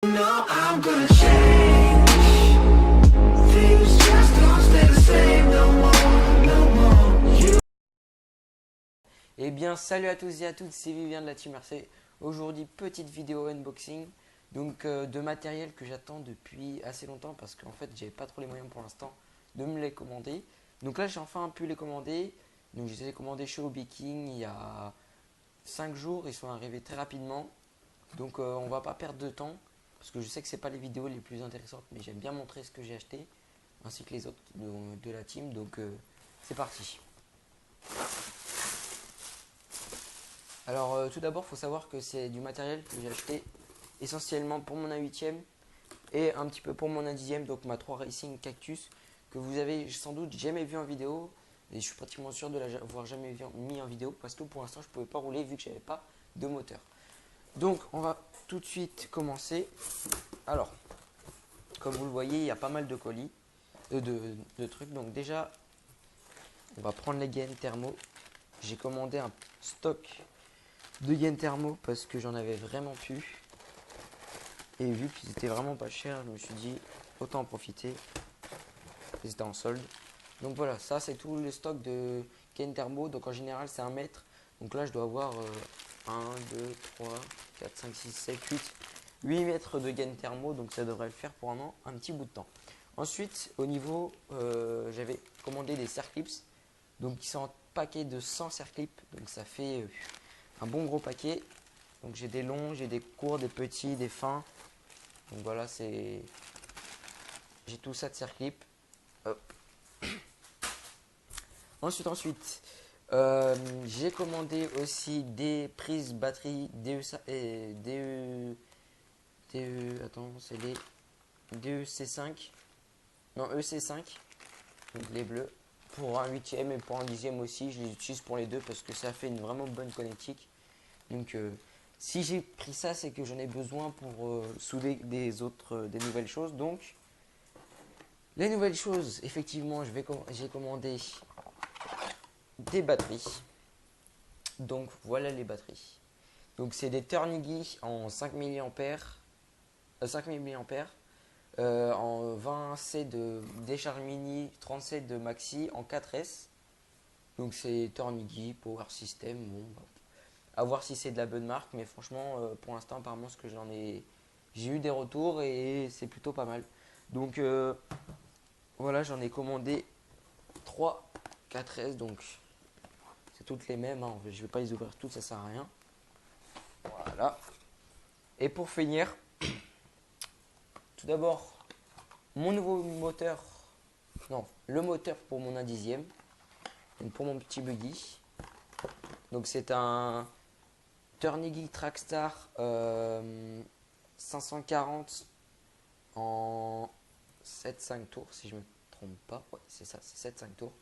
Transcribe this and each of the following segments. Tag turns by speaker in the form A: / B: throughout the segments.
A: No, I'm gonna change. Things just don't stay the same no more, no more. You
B: Eh bien salut à tous et à toutes, c'est Vivien de la Team RC. Aujourd'hui petite vidéo unboxing donc de matériel que j'attends depuis assez longtemps parce qu'en fait j'avais pas trop les moyens pour l'instant de me les commander. Donc là j'ai enfin pu les commander. Donc je les ai commandés chez Obiking il y a 5 jours, ils sont arrivés très rapidement. Donc on va pas perdre de temps parce que je sais que c'est pas les vidéos les plus intéressantes mais j'aime bien montrer ce que j'ai acheté ainsi que les autres de la team. Donc c'est parti. Alors tout d'abord, il faut savoir que c'est du matériel que j'ai acheté essentiellement pour mon A8ème et un petit peu pour mon A10ème, donc ma 3 Racing Cactus, que vous avez sans doute jamais vu en vidéo, et je suis pratiquement sûr de l'avoir jamais mis en vidéo, parce que pour l'instant je ne pouvais pas rouler vu que j'avais pas de moteur. Donc on va tout de suite commencer. Alors, comme vous le voyez, il y a pas mal de colis, de trucs, donc déjà on va prendre les gaines thermo. J'ai commandé un stock de gaines thermo parce que j'en avais vraiment plus. Et vu qu'ils étaient vraiment pas chers, je me suis dit autant en profiter. Ils étaient en solde. Donc voilà, ça c'est tout le stock de gaines thermo. Donc en général c'est 1 mètre. Donc là je dois avoir 1, 2, 3, 4, 5, 6, 7, 8, 8 mètres de gaines thermo. Donc ça devrait le faire pour un petit bout de temps. Ensuite au niveau, j'avais commandé des Serclips. Donc ils sont en paquet de 100 Serclips. Donc ça fait un bon gros paquet. Donc j'ai des longs, j'ai des courts, des petits, des fins. Donc voilà, j'ai tout ça de Serclip. Hop. Ensuite, j'ai commandé aussi des prises batterie attends, c'est les DEC5. Non, EC5. Donc les bleus. Pour un 8ème et pour un 10ème aussi. Je les utilise pour les deux parce que ça fait une vraiment bonne connectique. Donc si j'ai pris ça, c'est que j'en ai besoin pour souder des nouvelles choses. Donc les nouvelles choses, effectivement, j'ai commandé des batteries. Donc voilà les batteries. Donc c'est des Turnigi en 5 mAh, 5000 mAh, en 20C de décharge mini, 37 de maxi en 4S. Donc c'est Turnigi Power System. Bon, bah, à voir si c'est de la bonne marque, mais franchement, pour l'instant, apparemment, j'ai eu des retours et c'est plutôt pas mal. Donc voilà, j'en ai commandé 3 4S, donc c'est toutes les mêmes, hein. Je vais pas les ouvrir toutes, ça sert à rien. Voilà. Et pour finir, tout d'abord, mon nouveau moteur, non, le moteur pour mon 1/10ème, donc pour mon petit buggy. Donc c'est un Turnigi Trackstar 540 en 7-5 tours, si je me trompe pas. Ouais, c'est ça, c'est 7-5 tours.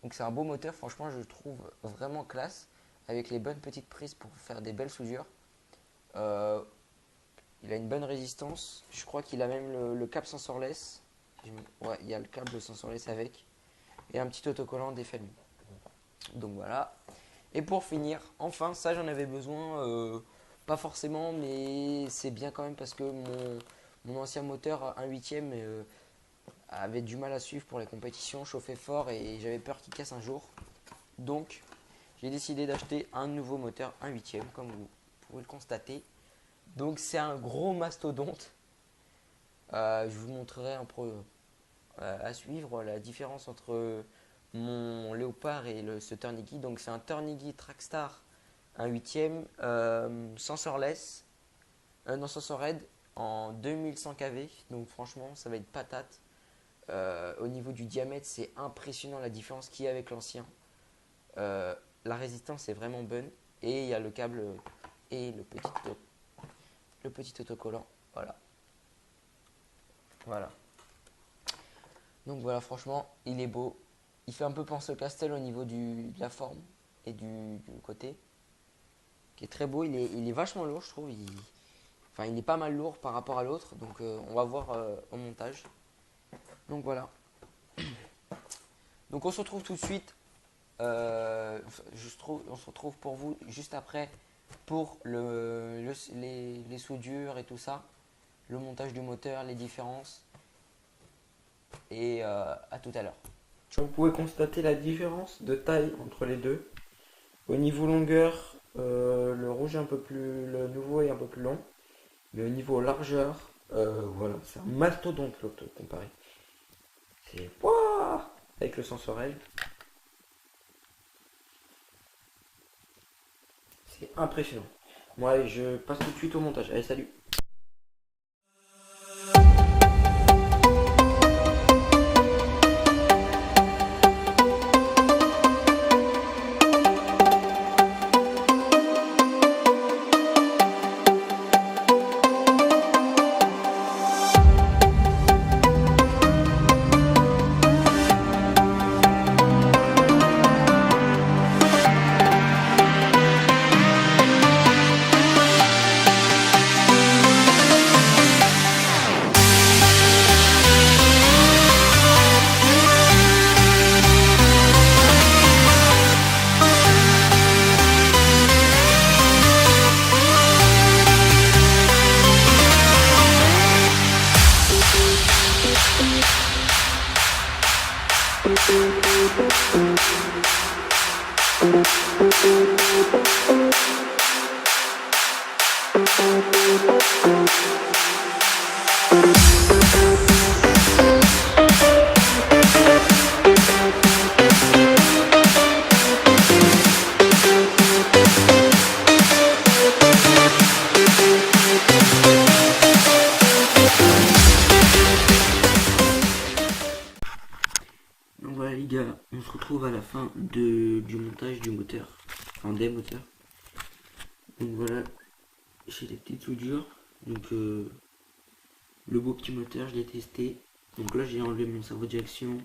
B: Donc c'est un beau moteur, franchement, je le trouve vraiment classe, avec les bonnes petites prises pour faire des belles soudures. Euh, il a une bonne résistance. Je crois qu'il a même le câble sensorless. Ouais, il y a le câble sensorless avec. Et un petit autocollant des familles. Donc voilà. Et pour finir, enfin, ça j'en avais besoin. Pas forcément, mais c'est bien quand même parce que mon ancien moteur, un 8ème, avait du mal à suivre pour les compétitions, chauffait fort et j'avais peur qu'il casse un jour. Donc j'ai décidé d'acheter un nouveau moteur, un 8ème, comme vous pouvez le constater. Donc c'est un gros mastodonte. Je vous montrerai un peu à suivre la différence entre mon Léopard et ce Turnigi. Donc c'est un Turnigi Trackstar, un 8ème, sensorless, non sensorhead en 2100 kV. Donc franchement ça va être patate. Au niveau du diamètre, c'est impressionnant la différence qu'il y a avec l'ancien. La résistance est vraiment bonne. Et il y a le câble et le petit autocollant. Voilà. Voilà. Donc voilà, franchement, il est beau. Il fait un peu penser au Castel au niveau de la forme et du côté. Qui est très beau. Il est vachement lourd, je trouve. Enfin, il est pas mal lourd par rapport à l'autre. Donc on va voir au montage. Donc voilà. Donc on se retrouve tout de suite. On se retrouve pour vous juste après pour les soudures et tout ça, le montage du moteur, les différences. Et à tout à l'heure.
C: Vous pouvez constater la différence de taille entre les deux. Au niveau longueur, le rouge est un peu plus, le nouveau est un peu plus long. Mais au niveau largeur, voilà, c'est un mastodonte l'autre comparé. C'est Wouah avec le sens-oreille. C'est impressionnant. Bon allez, je passe tout de suite au montage. Allez, salut. Donc voilà les gars, on se retrouve à la fin du montage du moteur, enfin des moteurs. Donc voilà, j'ai des petites soudures. Donc le beau petit moteur, je l'ai testé. Donc là j'ai enlevé mon cerveau de direction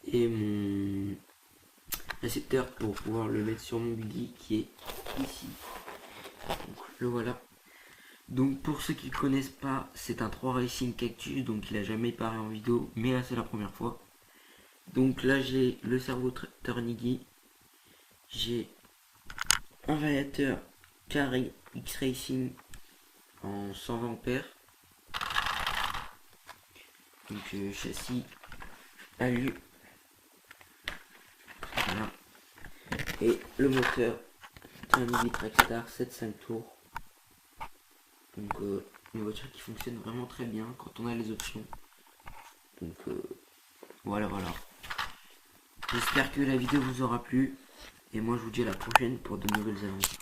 C: et mon récepteur pour pouvoir le mettre sur mon buggy qui est ici. Donc le voilà. Donc pour ceux qui ne connaissent pas, c'est un 3 Racing Cactus, donc il a jamais paru en vidéo, mais là c'est la première fois. Donc là j'ai le cerveau Turniggy, j'ai un variateur carré X-Racing en 120 ampères, donc châssis alu, voilà, et le moteur Turniggy Trackstar 7.5 tours, donc une voiture qui fonctionne vraiment très bien quand on a les options. Donc voilà. J'espère que la vidéo vous aura plu. Et moi je vous dis à la prochaine pour de nouvelles aventures.